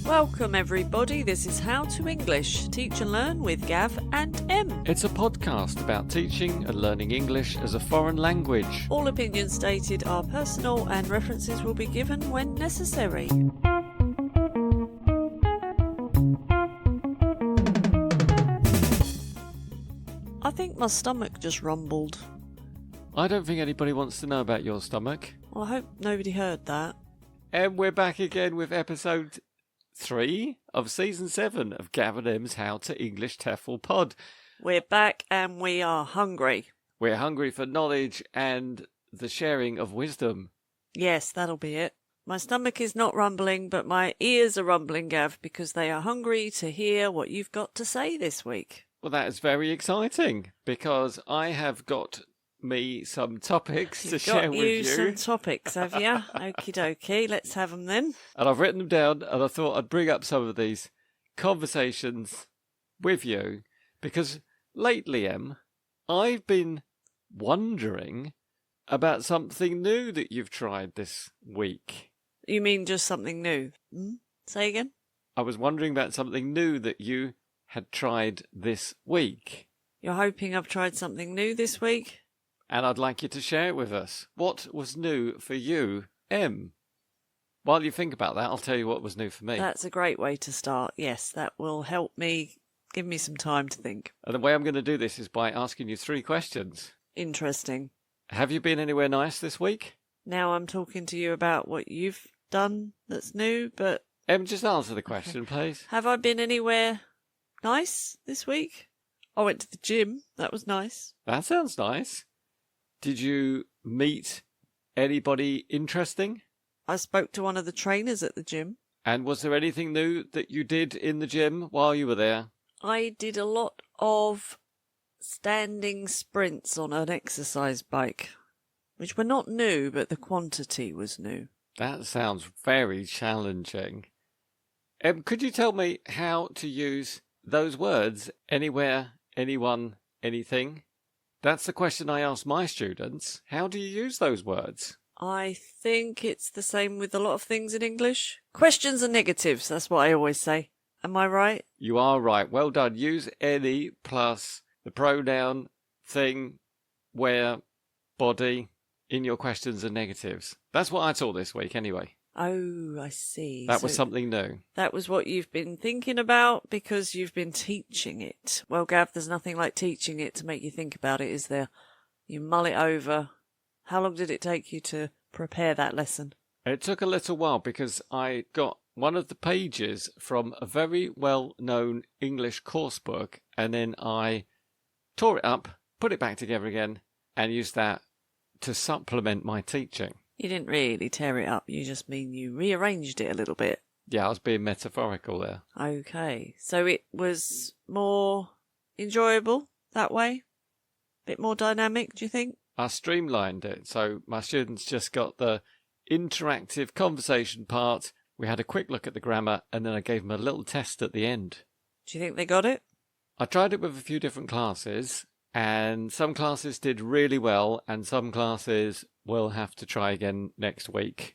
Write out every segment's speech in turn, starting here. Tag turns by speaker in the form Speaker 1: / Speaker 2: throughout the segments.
Speaker 1: Welcome everybody, this is How to English, Teach and Learn with Gav and Em.
Speaker 2: It's a podcast about teaching and learning English as a foreign language.
Speaker 1: All opinions stated are personal and references will be given when necessary. I think my stomach just rumbled.
Speaker 2: I don't think anybody wants to know about your stomach.
Speaker 1: Well, I hope nobody heard that.
Speaker 2: And we're back again with episode 3 of season 7 of Gav and Em's How to English TEFL Pod.
Speaker 1: We're back and we are hungry.
Speaker 2: We're hungry for knowledge and the sharing of wisdom.
Speaker 1: Yes, that'll be it. My stomach is not rumbling, but my ears are rumbling, Gav, because they are hungry to hear what you've got to say this week.
Speaker 2: Well, that is very exciting because I have got me some topics to share with you.
Speaker 1: Got you some topics, have you? Okie dokie, let's have them then.
Speaker 2: And I've written them down and I thought I'd bring up some of these conversations with you because lately, Em, I've been wondering about something new that you've tried this week.
Speaker 1: You mean just something new? Say again?
Speaker 2: I was wondering about something new that you had tried this week.
Speaker 1: You're hoping I've tried something new this week?
Speaker 2: And I'd like you to share it with us. What was new for you, Em? While you think about that, I'll tell you what was new for me.
Speaker 1: That's a great way to start. Yes, that will help me, give me some time to think.
Speaker 2: And the way I'm going to do this is by asking you 3 questions.
Speaker 1: Interesting.
Speaker 2: Have you been anywhere nice this week?
Speaker 1: Now I'm talking to you about what you've done that's new, but...
Speaker 2: Em, just answer the question, please.
Speaker 1: Have I been anywhere nice this week? I went to the gym. That was nice.
Speaker 2: That sounds nice. Did you meet anybody interesting?
Speaker 1: I spoke to one of the trainers at the gym.
Speaker 2: And was there anything new that you did in the gym while you were there?
Speaker 1: I did a lot of standing sprints on an exercise bike, which were not new, but the quantity was new.
Speaker 2: That sounds very challenging. Could you tell me how to use those words, anywhere, anyone, anything? That's the question I ask my students. How do you use those words?
Speaker 1: I think it's the same with a lot of things in English. Questions and negatives, that's what I always say. Am I right?
Speaker 2: You are right. Well done. Use any plus the pronoun, thing, where, body in your questions and negatives. That's what I taught this week anyway.
Speaker 1: Oh, I see.
Speaker 2: That was something new.
Speaker 1: That was what you've been thinking about because you've been teaching it. Well, Gav, there's nothing like teaching it to make you think about it, is there? You mull it over. How long did it take you to prepare that lesson?
Speaker 2: It took a little while because I got one of the pages from a very well-known English coursebook and then I tore it up, put it back together again and used that to supplement my teaching.
Speaker 1: You didn't really tear it up, you just mean you rearranged it a little bit.
Speaker 2: Yeah, I was being metaphorical there.
Speaker 1: Okay, so it was more enjoyable that way? Bit more dynamic, do you think?
Speaker 2: I streamlined it, so my students just got the interactive conversation part. We had a quick look at the grammar, and then I gave them a little test at the end.
Speaker 1: Do you think they got it?
Speaker 2: I tried it with a few different classes, and some classes did really well, and some classes will have to try again next week,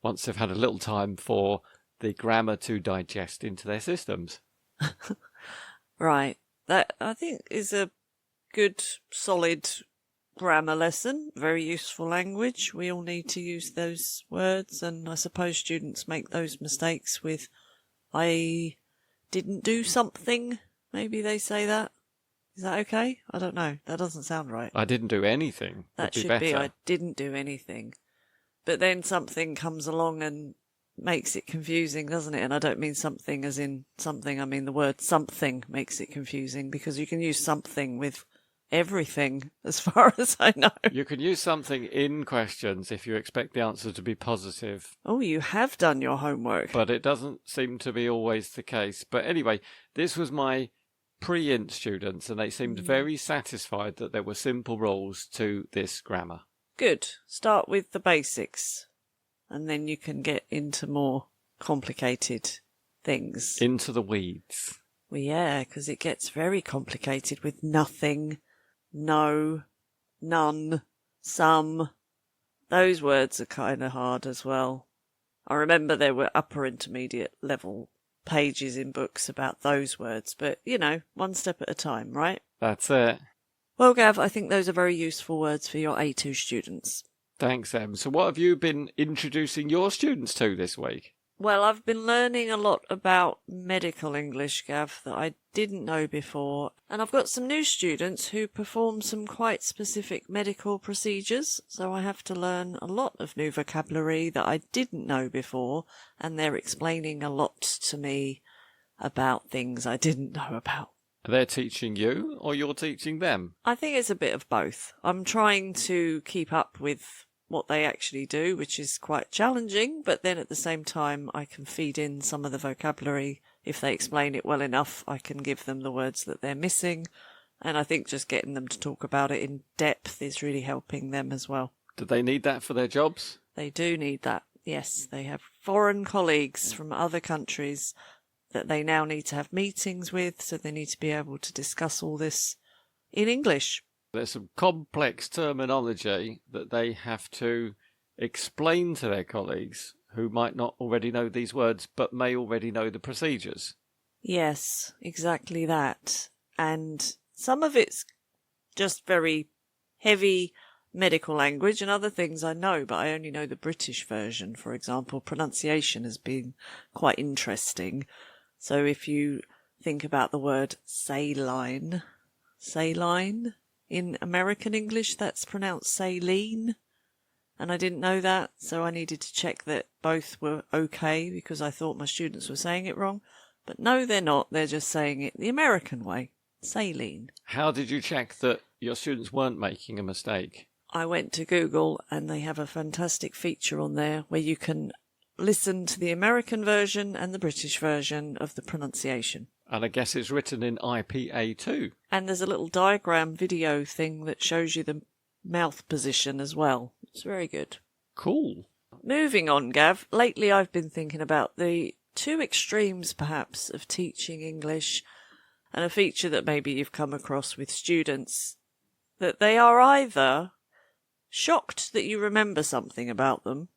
Speaker 2: once they've had a little time for the grammar to digest into their systems.
Speaker 1: Right. That, I think, is a good, solid grammar lesson. Very useful language. We all need to use those words, and I suppose students make those mistakes with, I didn't do something. Maybe they say that. Is that okay? I don't know. That doesn't sound right.
Speaker 2: I didn't do anything.
Speaker 1: That should be I didn't do anything. But then something comes along and makes it confusing, doesn't it? And I don't mean something as in something. I mean the word something makes it confusing because you can use something with everything as far as I know.
Speaker 2: You can use something in questions if you expect the answer to be positive.
Speaker 1: Oh, you have done your homework.
Speaker 2: But it doesn't seem to be always the case. But anyway, this was my pre-int students, and they seemed very satisfied that there were simple rules to this grammar.
Speaker 1: Good. Start with the basics, and then you can get into more complicated things.
Speaker 2: Into the weeds.
Speaker 1: Well, yeah, because it gets very complicated with nothing, no, none, some. Those words are kind of hard as well. I remember there were upper intermediate level pages in books about those words. But, one step at a time, right?
Speaker 2: That's it.
Speaker 1: Well, Gav, I think those are very useful words for your A2 students.
Speaker 2: Thanks, Em. So what have you been introducing your students to this week?
Speaker 1: Well, I've been learning a lot about medical English, Gav, that I didn't know before. And I've got some new students who perform some quite specific medical procedures. So I have to learn a lot of new vocabulary that I didn't know before. And they're explaining a lot to me about things I didn't know about.
Speaker 2: They're teaching you or you're teaching them?
Speaker 1: I think it's a bit of both. I'm trying to keep up with what they actually do, which is quite challenging, but then at the same time I can feed in some of the vocabulary. If they explain it well enough, I can give them the words that they're missing, and I think just getting them to talk about it in depth is really helping them as well.
Speaker 2: Do they need that for their jobs?
Speaker 1: They do need that, yes. They have foreign colleagues from other countries that they now need to have meetings with, so they need to be able to discuss all this in English.
Speaker 2: There's some complex terminology that they have to explain to their colleagues who might not already know these words but may already know the procedures.
Speaker 1: Yes, exactly that. And some of it's just very heavy medical language, and other things I know, but I only know the British version. For example, pronunciation has been quite interesting. So if you think about the word saline, in American English, that's pronounced saline, and I didn't know that, so I needed to check that both were okay because I thought my students were saying it wrong. But no, they're not. They're just saying it the American way, saline.
Speaker 2: How did you check that your students weren't making a mistake?
Speaker 1: I went to Google, and they have a fantastic feature on there where you can listen to the American version and the British version of the pronunciation.
Speaker 2: And I guess it's written in IPA too.
Speaker 1: And there's a little diagram video thing that shows you the mouth position as well. It's very good.
Speaker 2: Cool.
Speaker 1: Moving on, Gav. Lately I've been thinking about the two extremes, perhaps, of teaching English, and a feature that maybe you've come across with students, that they are either shocked that you remember something about them,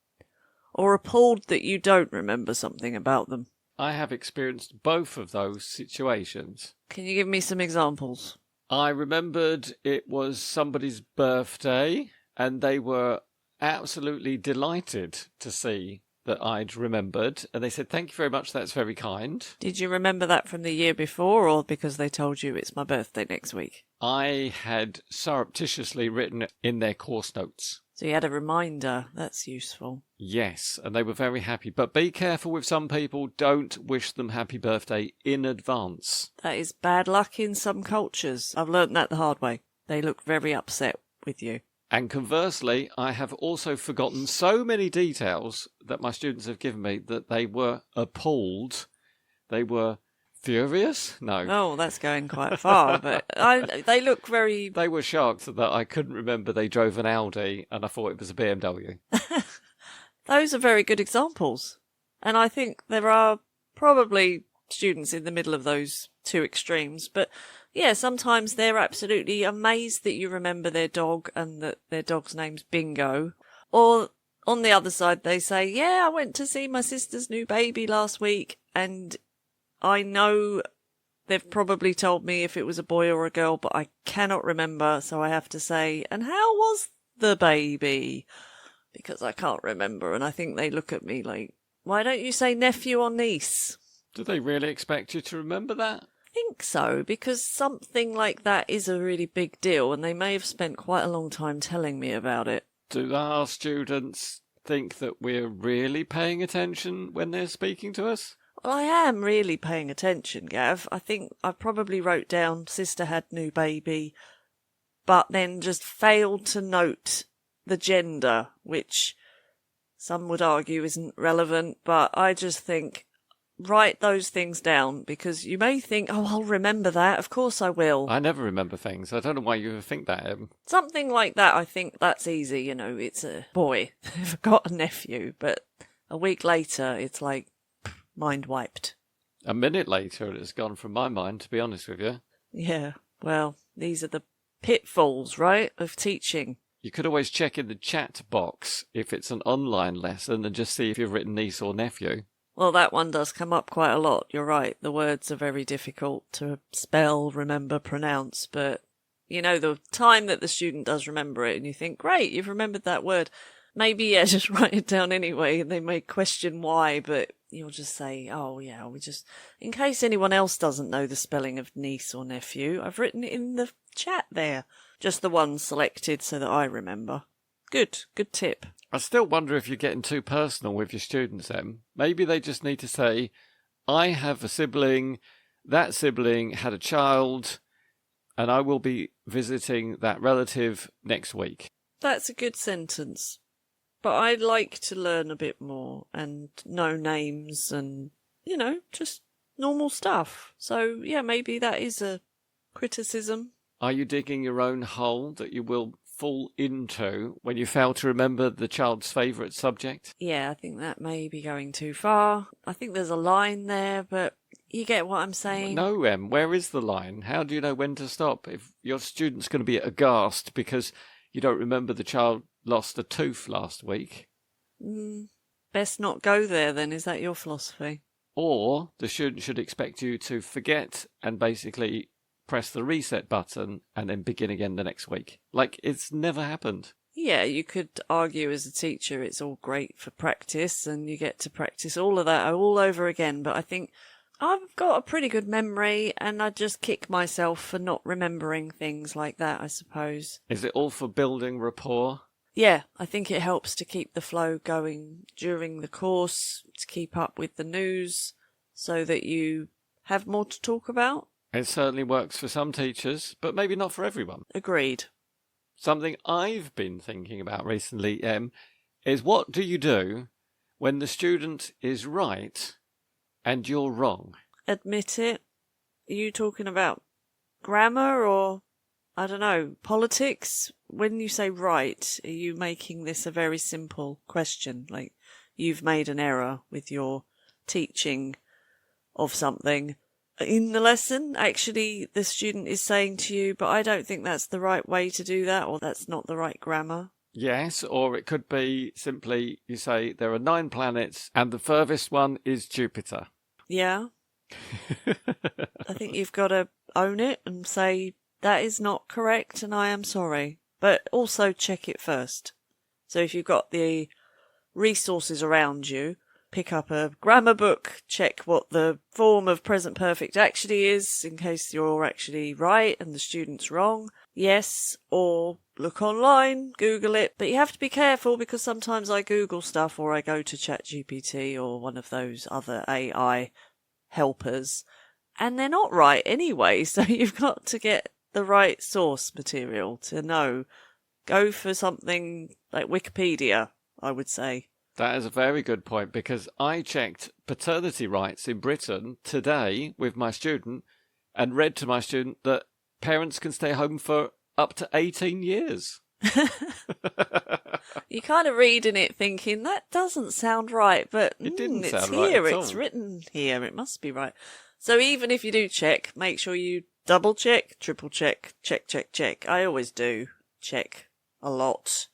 Speaker 1: or appalled that you don't remember something about them.
Speaker 2: I have experienced both of those situations.
Speaker 1: Can you give me some examples?
Speaker 2: I remembered it was somebody's birthday, and they were absolutely delighted to see that I'd remembered, and they said, "Thank you very much, that's very kind."
Speaker 1: Did you remember that from the year before, or because they told you it's my birthday next week?
Speaker 2: I had surreptitiously written in their course notes.
Speaker 1: So you had a reminder. That's useful.
Speaker 2: Yes, and they were very happy. But be careful with some people. Don't wish them happy birthday in advance.
Speaker 1: That is bad luck in some cultures. I've learnt that the hard way. They look very upset with you.
Speaker 2: And conversely, I have also forgotten so many details that my students have given me that they were appalled. They were furious? No.
Speaker 1: Oh, that's going quite far, but they look very...
Speaker 2: They were shocked that I couldn't remember they drove an Audi and I thought it was a BMW.
Speaker 1: Those are very good examples. And I think there are probably students in the middle of those two extremes. But yeah, sometimes they're absolutely amazed that you remember their dog and that their dog's name's Bingo. Or on the other side, they say, yeah, I went to see my sister's new baby last week, and I know they've probably told me if it was a boy or a girl, but I cannot remember, so I have to say, and how was the baby? Because I can't remember, and I think they look at me like, why don't you say nephew or niece?
Speaker 2: Do they really expect you to remember that?
Speaker 1: I think so, because something like that is a really big deal, and they may have spent quite a long time telling me about it.
Speaker 2: Do our students think that we're really paying attention when they're speaking to us?
Speaker 1: Well, I am really paying attention, Gav. I think I probably wrote down sister had new baby, but then just failed to note the gender, which some would argue isn't relevant, but I just think, write those things down, because you may think, oh, I'll remember that. Of course I will.
Speaker 2: I never remember things. I don't know why you think that, Em.
Speaker 1: Something like that, I think that's easy. You know, it's a boy. They've got a nephew, but a week later, it's like, mind wiped.
Speaker 2: A minute later, it has gone from my mind, to be honest with you.
Speaker 1: Yeah, well, these are the pitfalls, right, of teaching.
Speaker 2: You could always check in the chat box if it's an online lesson and just see if you've written niece or nephew.
Speaker 1: Well, that one does come up quite a lot. You're right. The words are very difficult to spell, remember, pronounce. But, the time that the student does remember it and you think, great, you've remembered that word. Maybe, yeah, just write it down anyway. And they may question why, but you'll just say, oh, yeah, in case anyone else doesn't know the spelling of niece or nephew, I've written it in the chat there. Just the one selected so that I remember. Good tip.
Speaker 2: I still wonder if you're getting too personal with your students, Em. Maybe they just need to say, I have a sibling, that sibling had a child, and I will be visiting that relative next week.
Speaker 1: That's a good sentence. But I'd like to learn a bit more and know names and, just normal stuff. So, yeah, maybe that is a criticism.
Speaker 2: Are you digging your own hole that you will fall into when you fail to remember the child's favourite subject?
Speaker 1: Yeah, I think that may be going too far. I think there's a line there, but you get what I'm saying.
Speaker 2: No, Em, where is the line? How do you know when to stop? If your student's going to be aghast because you don't remember the child lost a tooth last week.
Speaker 1: Best not go there then, is that your philosophy?
Speaker 2: Or the student should expect you to forget and basically press the reset button and then begin again the next week. Like it's never happened.
Speaker 1: Yeah, you could argue as a teacher it's all great for practice and you get to practice all of that all over again. But I think I've got a pretty good memory and I just kick myself for not remembering things like that, I suppose.
Speaker 2: Is it all for building rapport?
Speaker 1: Yeah, I think it helps to keep the flow going during the course, to keep up with the news so that you have more to talk about.
Speaker 2: It certainly works for some teachers, but maybe not for everyone.
Speaker 1: Agreed.
Speaker 2: Something I've been thinking about recently, Em, is what do you do when the student is right and you're wrong?
Speaker 1: Admit it. Are you talking about grammar or, I don't know, politics? When you say right, are you making this a very simple question? Like, you've made an error with your teaching of something. In the lesson, actually, the student is saying to you, but I don't think that's the right way to do that, or that's not the right grammar.
Speaker 2: Yes, or it could be simply you say there are 9 planets and the furthest one is Jupiter.
Speaker 1: Yeah. I think you've got to own it and say, that is not correct and I am sorry. But also check it first. So if you've got the resources around you, pick up a grammar book, check what the form of present perfect actually is in case you're actually right and the student's wrong. Yes, or look online, Google it. But you have to be careful because sometimes I Google stuff or I go to ChatGPT or one of those other AI helpers and they're not right anyway. So you've got to get the right source material to know. Go for something like Wikipedia, I would say.
Speaker 2: That is a very good point because I checked paternity rights in Britain today with my student and read to my student that parents can stay home for up to 18 years.
Speaker 1: You kind of reading it thinking, that doesn't sound right, but
Speaker 2: it didn't
Speaker 1: it's
Speaker 2: sound
Speaker 1: here,
Speaker 2: right at
Speaker 1: it's
Speaker 2: all.
Speaker 1: written here, it must be right. So even if you do check, make sure you double check, triple check, check. I always do check a lot.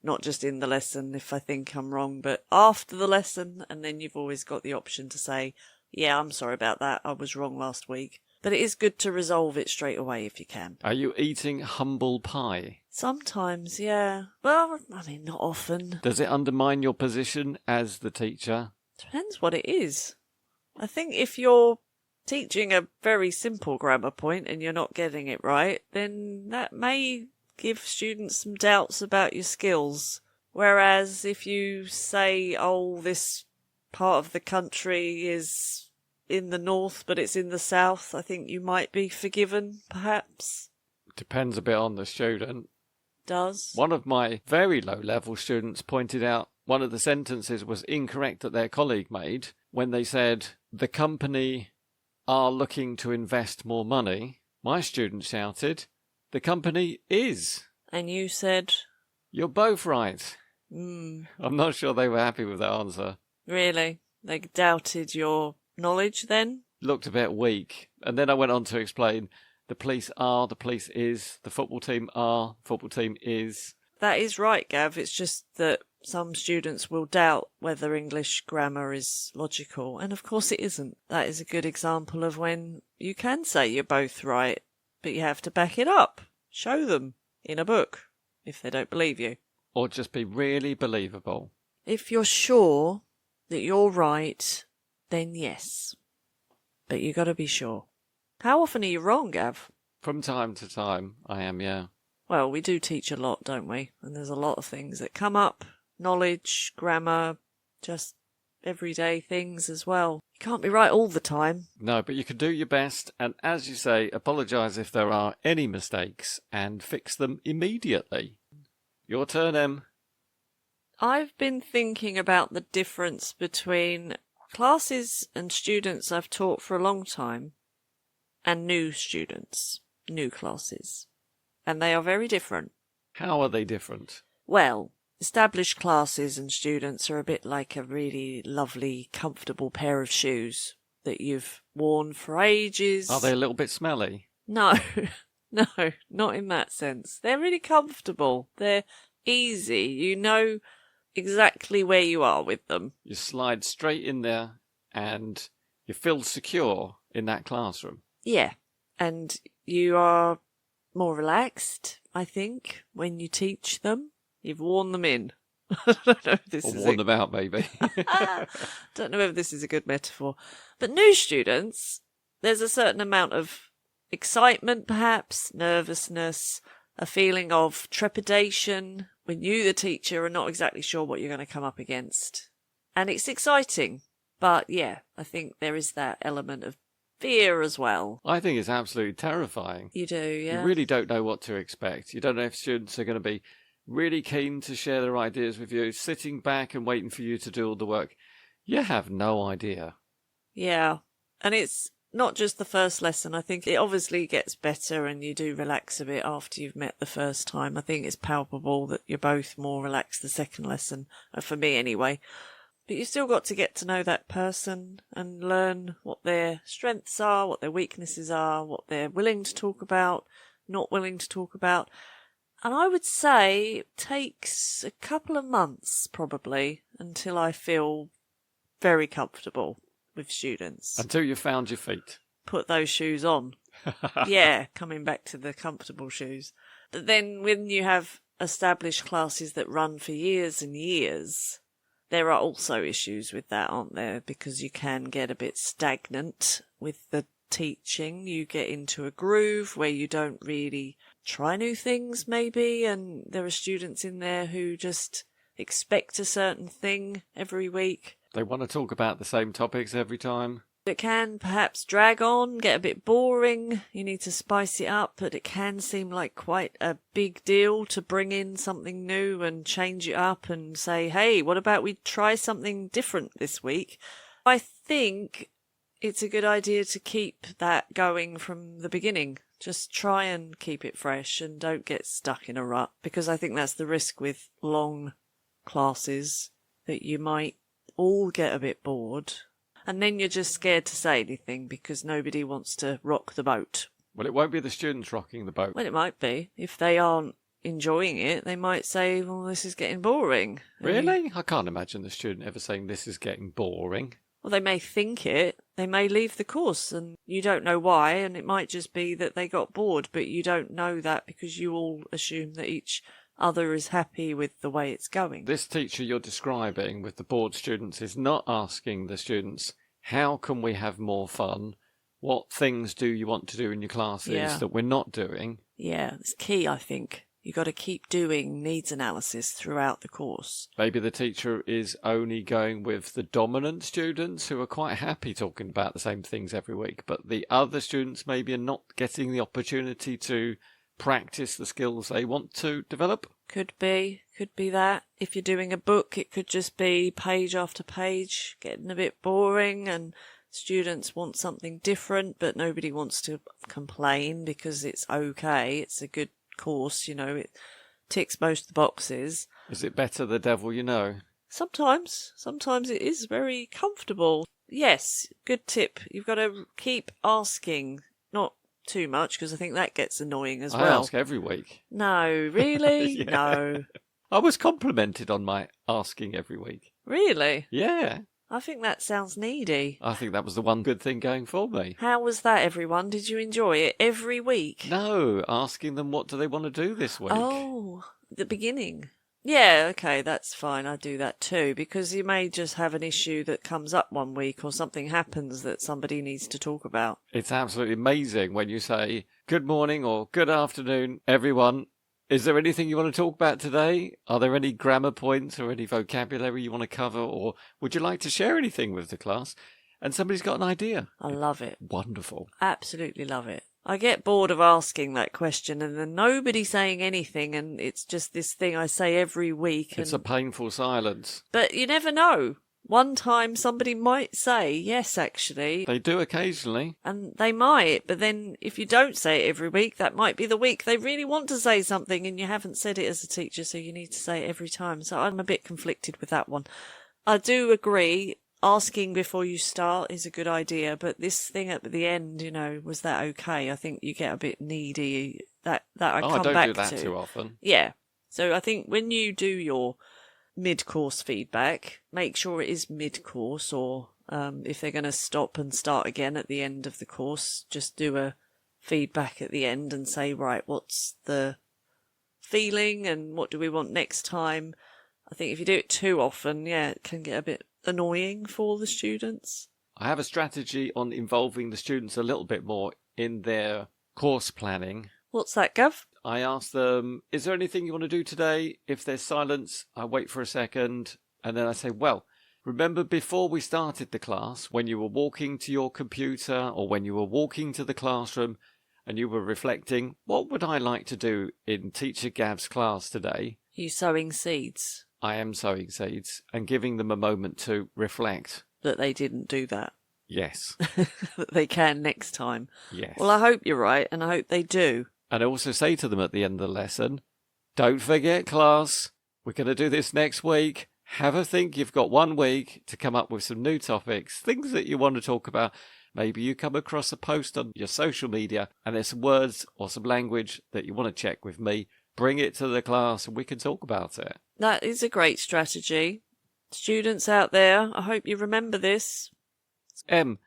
Speaker 1: Not just in the lesson if I think I'm wrong, but after the lesson, and then you've always got the option to say, yeah, I'm sorry about that, I was wrong last week. But it is good to resolve it straight away if you can.
Speaker 2: Are you eating humble pie?
Speaker 1: Sometimes, yeah. Well, I mean, not often.
Speaker 2: Does it undermine your position as the teacher?
Speaker 1: Depends what it is. I think if you're teaching a very simple grammar point and you're not getting it right, then that may give students some doubts about your skills. Whereas if you say, oh, this part of the country is in the north, but it's in the south, I think you might be forgiven, perhaps.
Speaker 2: Depends a bit on the student.
Speaker 1: Does.
Speaker 2: One of my very low-level students pointed out one of the sentences was incorrect that their colleague made when they said, the company are looking to invest more money. My student shouted, the company is.
Speaker 1: And you said?
Speaker 2: You're both right.
Speaker 1: I'm
Speaker 2: not sure they were happy with that answer.
Speaker 1: Really? They doubted your knowledge then?
Speaker 2: Looked a bit weak. And then I went on to explain the police are, the police is, the football team are, football team is.
Speaker 1: That is right, Gav. It's just that some students will doubt whether English grammar is logical, and of course it isn't. That is a good example of when you can say you're both right, but you have to back it up. Show them in a book if they don't believe you.
Speaker 2: Or just be really believable.
Speaker 1: If you're sure that you're right, then yes. But you got to be sure. How often are you wrong, Gav?
Speaker 2: From time to time, I am, yeah.
Speaker 1: Well, we do teach a lot, don't we? And there's a lot of things that come up. Knowledge, grammar, just everyday things as well. You can't be right all the time.
Speaker 2: No, but you can do your best, and as you say, apologise if there are any mistakes and fix them immediately. Your turn, Em.
Speaker 1: I've been thinking about the difference between classes and students I've taught for a long time and new students, new classes. And they are very different.
Speaker 2: How are they different?
Speaker 1: Well, established classes and students are a bit like a really lovely, comfortable pair of shoes that you've worn for ages.
Speaker 2: Are they a little bit smelly?
Speaker 1: No, no, not in that sense. They're really comfortable. They're easy. You know exactly where you are with them.
Speaker 2: You slide straight in there and you feel secure in that classroom.
Speaker 1: Yeah, and you are more relaxed, I think, when you teach them. You've worn them in. I don't know if this
Speaker 2: Or
Speaker 1: is
Speaker 2: worn them out, maybe.
Speaker 1: don't know if this is a good metaphor. But new students, there's a certain amount of excitement, perhaps, nervousness, a feeling of trepidation when you, the teacher, are not exactly sure what you're going to come up against. And it's exciting. But yeah, I think there is that element of fear as well.
Speaker 2: I think it's absolutely terrifying.
Speaker 1: You do, yeah?
Speaker 2: You really don't know what to expect. You don't know if students are going to be really keen to share their ideas with you, sitting back and waiting for you to do all the work. You have no idea.
Speaker 1: Yeah. And it's not just the first lesson. I think it obviously gets better and you do relax a bit after you've met the first time. I think it's palpable that you're both more relaxed the second lesson, for me anyway. But you still got to get to know that person and learn what their strengths are, what their weaknesses are, what they're willing to talk about, not willing to talk about. And I would say it takes a couple of months probably until I feel very comfortable with students.
Speaker 2: Until you found your feet.
Speaker 1: Put those shoes on. Yeah, coming back to the comfortable shoes. But then when you have established classes that run for years and years, there are also issues with that, aren't there? Because you can get a bit stagnant with the teaching. You get into a groove where you don't really try new things, maybe, and there are students in there who just expect a certain thing every week.
Speaker 2: They want to talk about the same topics every time.
Speaker 1: It can perhaps drag on, get a bit boring. You need to spice it up, but it can seem like quite a big deal to bring in something new and change it up and say, hey, what about we try something different this week? I think it's a good idea to keep that going from the beginning. Just try and keep it fresh and don't get stuck in a rut, because I think that's the risk with long classes, that you might all get a bit bored. And then you're just scared to say anything because nobody wants to rock the boat.
Speaker 2: Well, it won't be the students rocking the boat.
Speaker 1: Well, it might be. If they aren't enjoying it, they might say, well, this is getting boring.
Speaker 2: Really? I can't imagine the student ever saying this is getting boring.
Speaker 1: Well, they may think it. They may leave the course and you don't know why. And it might just be that they got bored, but you don't know that because you all assume that each other is happy with the way it's going.
Speaker 2: This teacher you're describing with the bored students is not asking the students, how can we have more fun? What things do you want to do in your classes that we're not doing?
Speaker 1: Yeah, it's key, I think. You've got to keep doing needs analysis throughout the course.
Speaker 2: Maybe the teacher is only going with the dominant students who are quite happy talking about the same things every week, but the other students maybe are not getting the opportunity to practice the skills they want to develop.
Speaker 1: Could be that. If you're doing a book, it could just be page after page, getting a bit boring, and students want something different, but nobody wants to complain because it's okay. It's a good course, you know, it ticks most of the boxes.
Speaker 2: Is it better the devil you know?
Speaker 1: Sometimes it is very comfortable. Yes, good tip. You've got to keep asking, not too much, because I think that gets annoying as well.
Speaker 2: I ask every week.
Speaker 1: No, really?
Speaker 2: Yeah.
Speaker 1: No.
Speaker 2: I was complimented on my asking every week.
Speaker 1: Really?
Speaker 2: Yeah.
Speaker 1: I think that sounds needy.
Speaker 2: I think that was the one good thing going for me.
Speaker 1: How was that, everyone? Did you enjoy it every week?
Speaker 2: No, asking them what do they want to do this week.
Speaker 1: Oh, the beginning. Yeah, okay, that's fine. I do that too, because you may just have an issue that comes up one week or something happens that somebody needs to talk about.
Speaker 2: It's absolutely amazing when you say, good morning or good afternoon, everyone. Is there anything you want to talk about today? Are there any grammar points or any vocabulary you want to cover? Or would you like to share anything with the class? And somebody's got an idea.
Speaker 1: I love it.
Speaker 2: Wonderful.
Speaker 1: Absolutely love it. I get bored of asking that question and then nobody saying anything, and it's just this thing I say every week.
Speaker 2: It's a painful silence.
Speaker 1: But you never know. One time somebody might say, yes, actually.
Speaker 2: They do occasionally.
Speaker 1: And they might, but then if you don't say it every week, that might be the week they really want to say something and you haven't said it as a teacher, so you need to say it every time. So I'm a bit conflicted with that one. I do agree, asking before you start is a good idea, but this thing at the end, was that okay? I think you get a bit needy. That I come back to.
Speaker 2: I don't do that too often.
Speaker 1: Yeah. So I think when you do your mid-course feedback, make sure it is mid-course, or if they're going to stop and start again at the end of the course, just do a feedback at the end and say, right, what's the feeling and what do we want next time? I think if you do it too often, it can get a bit annoying for the students.
Speaker 2: I have a strategy on involving the students a little bit more in their course planning.
Speaker 1: What's that, Gav?
Speaker 2: I ask them, is there anything you want to do today? If there's silence, I wait for a second. And then I say, well, remember before we started the class, when you were walking to your computer or when you were walking to the classroom and you were reflecting, what would I like to do in Teacher Gav's class today?
Speaker 1: You sowing seeds.
Speaker 2: I am sowing seeds and giving them a moment to reflect.
Speaker 1: That they didn't do that.
Speaker 2: Yes.
Speaker 1: That they can next time.
Speaker 2: Yes.
Speaker 1: Well, I hope you're right, and I hope they do.
Speaker 2: And I also say to them at the end of the lesson, don't forget, class, we're going to do this next week. Have a think. You've got 1 week to come up with some new topics, things that you want to talk about. Maybe you come across a post on your social media and there's some words or some language that you want to check with me. Bring it to the class and we can talk about it.
Speaker 1: That is a great strategy. Students out there, I hope you remember this.
Speaker 2: Em,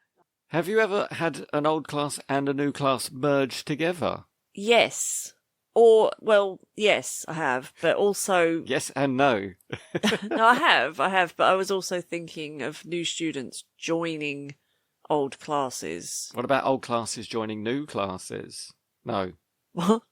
Speaker 2: have you ever had an old class and a new class merge together?
Speaker 1: Yes. Or, well, yes, I have, but also...
Speaker 2: Yes and no.
Speaker 1: No, I have, but I was also thinking of new students joining old classes.
Speaker 2: What about old classes joining new classes? No.
Speaker 1: What?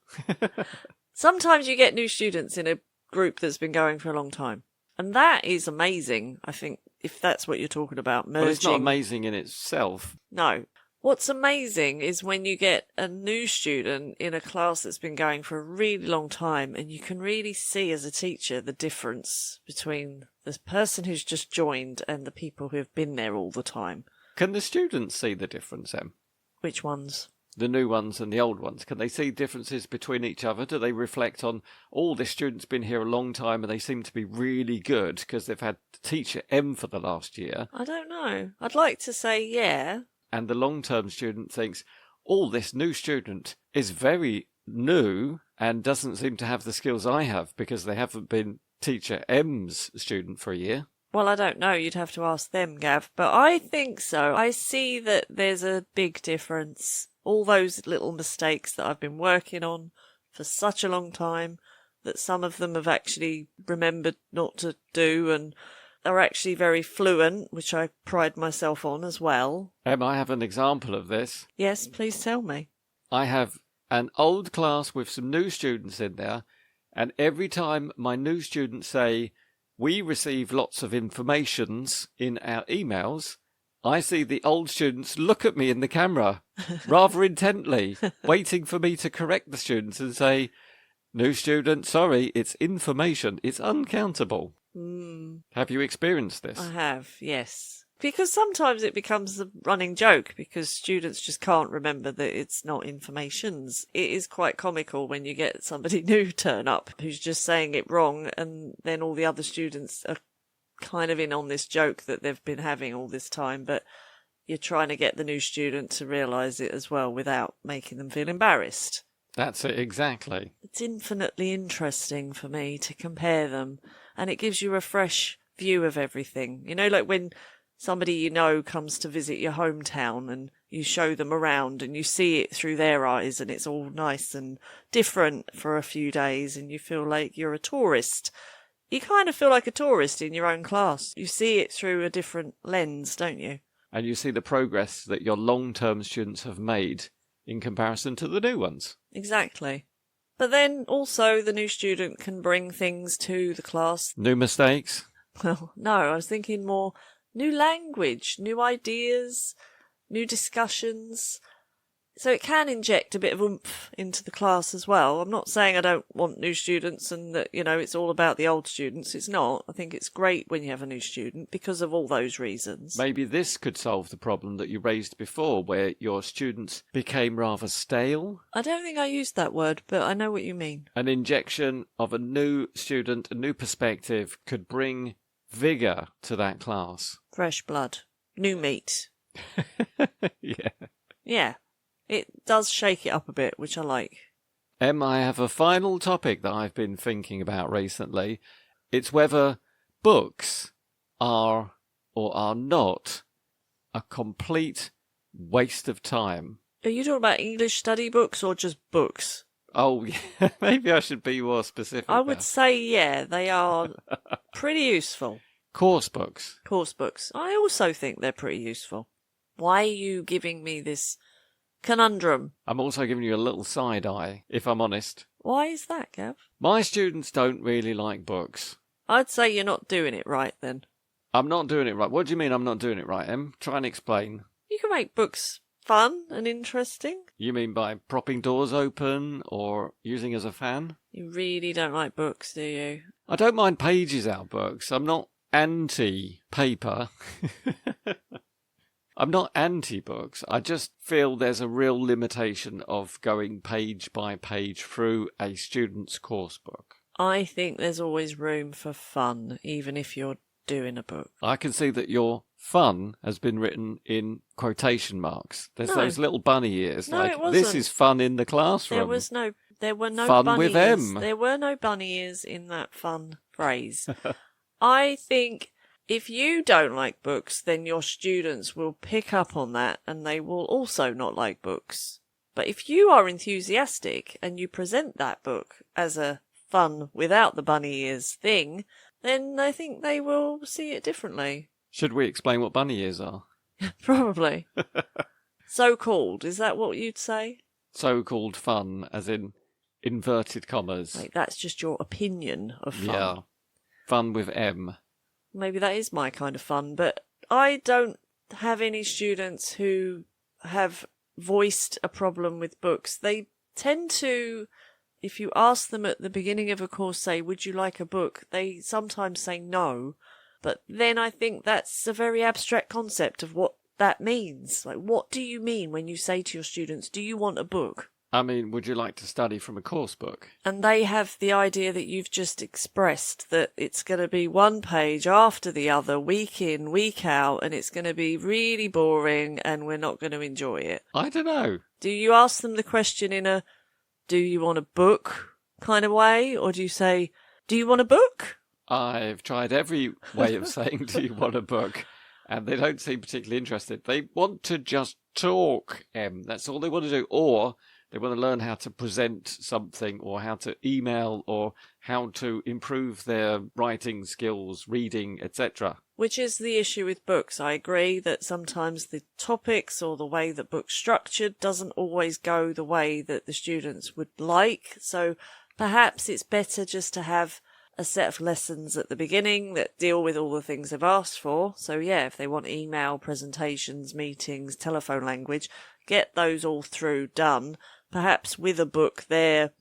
Speaker 1: Sometimes you get new students in a group that's been going for a long time. And that is amazing, I think, if that's what you're talking about, merging.
Speaker 2: Well, it's not amazing in itself.
Speaker 1: No. What's amazing is when you get a new student in a class that's been going for a really long time and you can really see as a teacher the difference between the person who's just joined and the people who have been there all the time.
Speaker 2: Can the students see the difference, Em?
Speaker 1: Which ones?
Speaker 2: The new ones and the old ones. Can they see differences between each other? Do they reflect on, this student's been here a long time and they seem to be really good because they've had teacher M for the last year?
Speaker 1: I don't know. I'd like to say yeah.
Speaker 2: And the long-term student thinks, this new student is very new and doesn't seem to have the skills I have because they haven't been teacher M's student for a year.
Speaker 1: Well, I don't know. You'd have to ask them, Gav. But I think so. I see that there's a big difference. All those little mistakes that I've been working on for such a long time that some of them have actually remembered not to do and are actually very fluent, which I pride myself on as well.
Speaker 2: I have an example of this.
Speaker 1: Yes, please tell me.
Speaker 2: I have an old class with some new students in there, and every time my new students say, we receive lots of informations in our emails, I see the old students look at me in the camera rather intently, waiting for me to correct the students and say, new student, sorry, it's information, it's uncountable. Have you experienced this?
Speaker 1: I have, yes. Because sometimes it becomes a running joke because students just can't remember that it's not informations. It is quite comical when you get somebody new turn up who's just saying it wrong and then all the other students are kind of in on this joke that they've been having all this time, but you're trying to get the new student to realise it as well without making them feel embarrassed.
Speaker 2: That's it, exactly.
Speaker 1: It's infinitely interesting for me to compare them, and it gives you a fresh view of everything. You know, like when somebody you know comes to visit your hometown and you show them around and you see it through their eyes and it's all nice and different for a few days and you feel like you're a tourist. You kind of feel like a tourist in your own class. You see it through a different lens, don't you?
Speaker 2: And you see the progress that your long-term students have made in comparison to the new ones.
Speaker 1: Exactly. But then also the new student can bring things to the class.
Speaker 2: New mistakes?
Speaker 1: Well, no, I was thinking more new language, new ideas, new discussions. So it can inject a bit of oomph into the class as well. I'm not saying I don't want new students and that, you know, it's all about the old students. It's not. I think it's great when you have a new student because of all those reasons.
Speaker 2: Maybe this could solve the problem that you raised before, where your students became rather stale.
Speaker 1: I don't think I used that word, but I know what you mean.
Speaker 2: An injection of a new student, a new perspective, could bring vigour to that class.
Speaker 1: Fresh blood. New meat.
Speaker 2: Yeah.
Speaker 1: Yeah. It does shake it up a bit, which I like.
Speaker 2: Em, I have a final topic that I've been thinking about recently. It's whether books are or are not a complete waste of time.
Speaker 1: Are you talking about English study books or just books?
Speaker 2: Oh, yeah, maybe I should be more specific.
Speaker 1: I would say, yeah, they are pretty useful.
Speaker 2: Coursebooks.
Speaker 1: Coursebooks. I also think they're pretty useful. Why are you giving me this conundrum?
Speaker 2: I'm also giving you a little side eye, if I'm honest.
Speaker 1: Why is that, Gav?
Speaker 2: My students don't really like books.
Speaker 1: I'd say you're not doing it right then.
Speaker 2: I'm not doing it right. What do you mean I'm not doing it right, Em? Try and explain.
Speaker 1: You can make books fun and interesting.
Speaker 2: You mean by propping doors open or using as a fan?
Speaker 1: You really don't like books, do you?
Speaker 2: I don't mind pages out of books. I'm not anti-paper. I'm not anti-books. I just feel there's a real limitation of going page by page through a student's course book.
Speaker 1: I think there's always room for fun, even if you're doing a book.
Speaker 2: I can see that your fun has been written in quotation marks. There's
Speaker 1: No.
Speaker 2: those little bunny ears.
Speaker 1: No,
Speaker 2: like,
Speaker 1: it wasn't.
Speaker 2: this is fun in the classroom.
Speaker 1: There were no
Speaker 2: Fun
Speaker 1: bunny
Speaker 2: with
Speaker 1: ears.
Speaker 2: M.
Speaker 1: There were no bunny ears in that fun phrase. I think if you don't like books, then your students will pick up on that and they will also not like books. But if you are enthusiastic and you present that book as a fun without the bunny ears thing, then I think they will see it differently.
Speaker 2: Should we explain what bunny ears are?
Speaker 1: Probably. So-called, is that what you'd say?
Speaker 2: So-called fun, as in inverted commas.
Speaker 1: Like, that's just your opinion of fun.
Speaker 2: Yeah. Fun with M.
Speaker 1: Maybe that is my kind of fun, but I don't have any students who have voiced a problem with books. They tend to, if you ask them at the beginning of a course, say, would you like a book? They sometimes say no, but then I think that's a very abstract concept of what that means. Like, what do you mean when you say to your students, do you want a book?
Speaker 2: I mean, would you like to study from a course book?
Speaker 1: And they have the idea that you've just expressed, that it's going to be one page after the other, week in, week out, and it's going to be really boring and we're not going to enjoy it.
Speaker 2: I don't know.
Speaker 1: Do you ask them the question in a, do you want a book kind of way? Or do you say, do you want a book?
Speaker 2: I've tried every way of saying, do you want a book? And they don't seem particularly interested. They want to just talk, Em. That's all they want to do. Or they want to learn how to present something or how to email or how to improve their writing skills, reading, etc.
Speaker 1: Which is the issue with books. I agree that sometimes the topics or the way that books structured doesn't always go the way that the students would like. So perhaps it's better just to have a set of lessons at the beginning that deal with all the things they've asked for. So yeah, if they want email, presentations, meetings, telephone language, get those all through done. Perhaps with a book there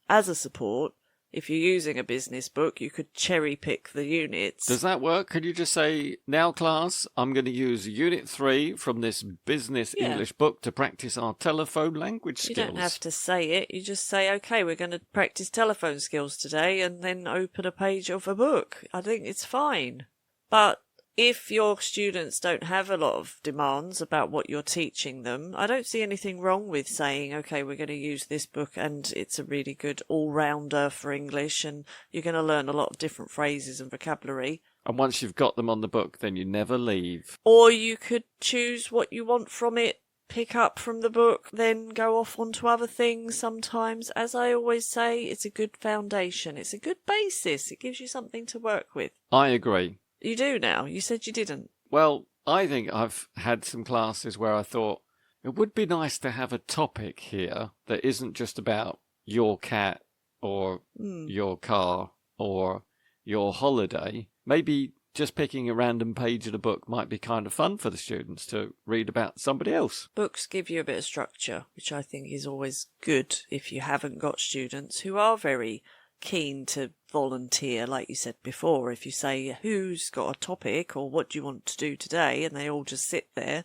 Speaker 1: as a support. If you're using a business book, you could cherry pick the units.
Speaker 2: Does that work? Could you just say, now class, I'm going to use Unit 3 from this business English book to practice our telephone language skills?
Speaker 1: You don't have to say it. You just say, okay, we're going to practice telephone skills today and then open a page of a book. I think it's fine. But if your students don't have a lot of demands about what you're teaching them, I don't see anything wrong with saying, okay, we're going to use this book and it's a really good all-rounder for English and you're going to learn a lot of different phrases and vocabulary.
Speaker 2: And once you've got them on the book, then you never leave.
Speaker 1: Or you could choose what you want from it, pick up from the book, then go off onto other things sometimes. As I always say, it's a good foundation. It's a good basis. It gives you something to work with.
Speaker 2: I agree.
Speaker 1: You do now. You said you didn't.
Speaker 2: Well, I think I've had some classes where I thought it would be nice to have a topic here that isn't just about your cat or your car or your holiday. Maybe just picking a random page of the book might be kind of fun for the students to read about somebody else.
Speaker 1: Books give you a bit of structure, which I think is always good if you haven't got students who are very keen to volunteer, like you said before. If you say, who's got a topic or what do you want to do today, and they all just sit there,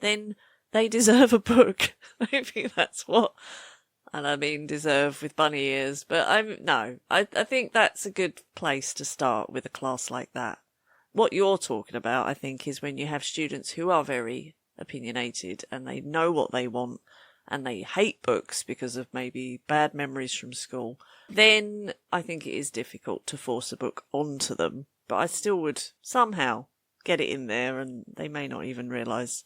Speaker 1: then they deserve a book. I think that's what... And I mean deserve with bunny ears, but I think that's a good place to start with a class like that. What you're talking about, I think, is when you have students who are very opinionated and they know what they want and they hate books because of maybe bad memories from school. Then I think it is difficult to force a book onto them, but I still would somehow get it in there and they may not even realise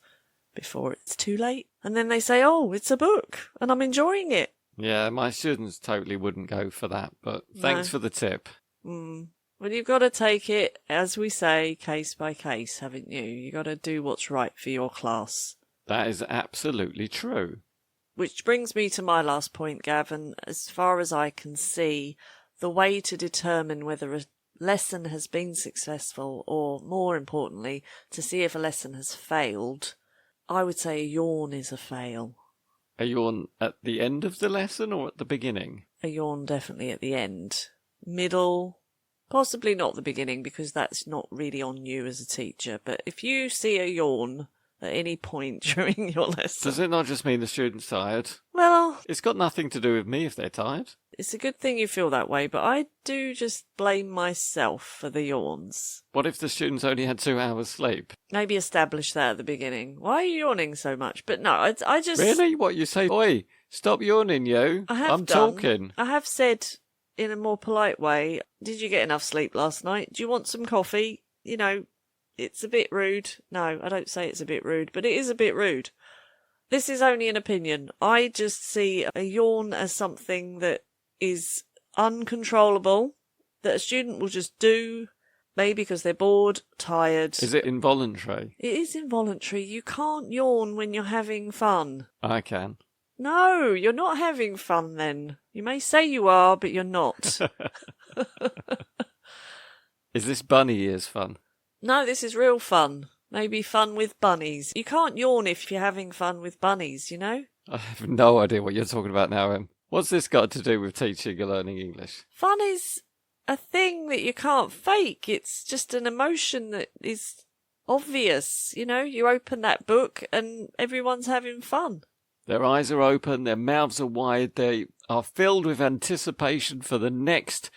Speaker 1: before it's too late. And then they say, oh, it's a book and I'm enjoying it.
Speaker 2: Yeah, my students totally wouldn't go for that, but thanks for the tip.
Speaker 1: Well, you've got to take it, as we say, case by case, haven't you? You've got to do what's right for your class.
Speaker 2: That is absolutely true.
Speaker 1: Which brings me to my last point, Gavin. As far as I can see, the way to determine whether a lesson has been successful or, more importantly, to see if a lesson has failed, I would say a yawn is a fail.
Speaker 2: A yawn at the end of the lesson or at the beginning?
Speaker 1: A yawn definitely at the end. Middle, possibly not the beginning because that's not really on you as a teacher. But if you see a yawn at any point during your lesson...
Speaker 2: Does it not just mean the student's tired?
Speaker 1: Well...
Speaker 2: It's got nothing to do with me if they're tired.
Speaker 1: It's a good thing you feel that way, but I do just blame myself for the yawns.
Speaker 2: What if the students only had 2 hours sleep?
Speaker 1: Maybe establish that at the beginning. Why are you yawning so much? But no, I just...
Speaker 2: Really? What you say? Oi, stop yawning, you. I'm talking.
Speaker 1: I have said in a more polite way, did you get enough sleep last night? Do you want some coffee? You know, it's a bit rude. No, I don't say it's a bit rude, but it is a bit rude. This is only an opinion. I just see a yawn as something that is uncontrollable, that a student will just do, maybe because they're bored, tired.
Speaker 2: Is it involuntary?
Speaker 1: It is involuntary. You can't yawn when you're having fun.
Speaker 2: I can.
Speaker 1: No, you're not having fun then. You may say you are, but you're not.
Speaker 2: Is this bunny ears fun?
Speaker 1: No, this is real fun. Maybe fun with bunnies. You can't yawn if you're having fun with bunnies, you know?
Speaker 2: I have no idea what you're talking about now, Em. What's this got to do with teaching and learning English?
Speaker 1: Fun is a thing that you can't fake. It's just an emotion that is obvious. You know, you open that book and everyone's having fun.
Speaker 2: Their eyes are open, their mouths are wide, they are filled with anticipation for the next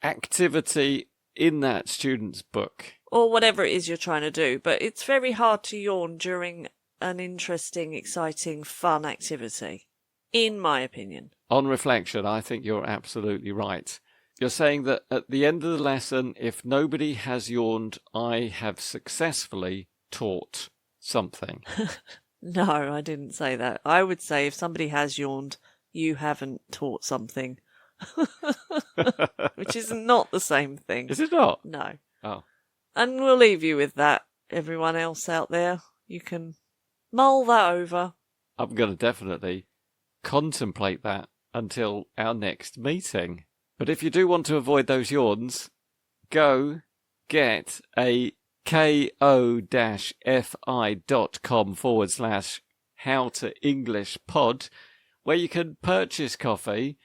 Speaker 2: activity in that student's book.
Speaker 1: Or whatever it is you're trying to do. But it's very hard to yawn during an interesting, exciting, fun activity, in my opinion.
Speaker 2: On reflection, I think you're absolutely right. You're saying that at the end of the lesson, if nobody has yawned, I have successfully taught something.
Speaker 1: No, I didn't say that. I would say if somebody has yawned, you haven't taught something. Which is not the same thing.
Speaker 2: Is it not?
Speaker 1: No.
Speaker 2: Oh.
Speaker 1: And we'll leave you with that. Everyone else out there, you can mull that over.
Speaker 2: I'm going to definitely contemplate that until our next meeting. But if you do want to avoid those yawns, go get a ko-fi.com/howtoenglishpod where you can purchase coffee,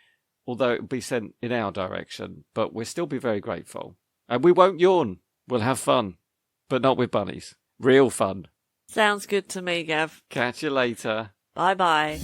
Speaker 2: although it will be sent in our direction, but we'll still be very grateful. And we won't yawn. We'll have fun, but not with bunnies. Real fun.
Speaker 1: Sounds good to me, Gav.
Speaker 2: Catch you later.
Speaker 1: Bye-bye.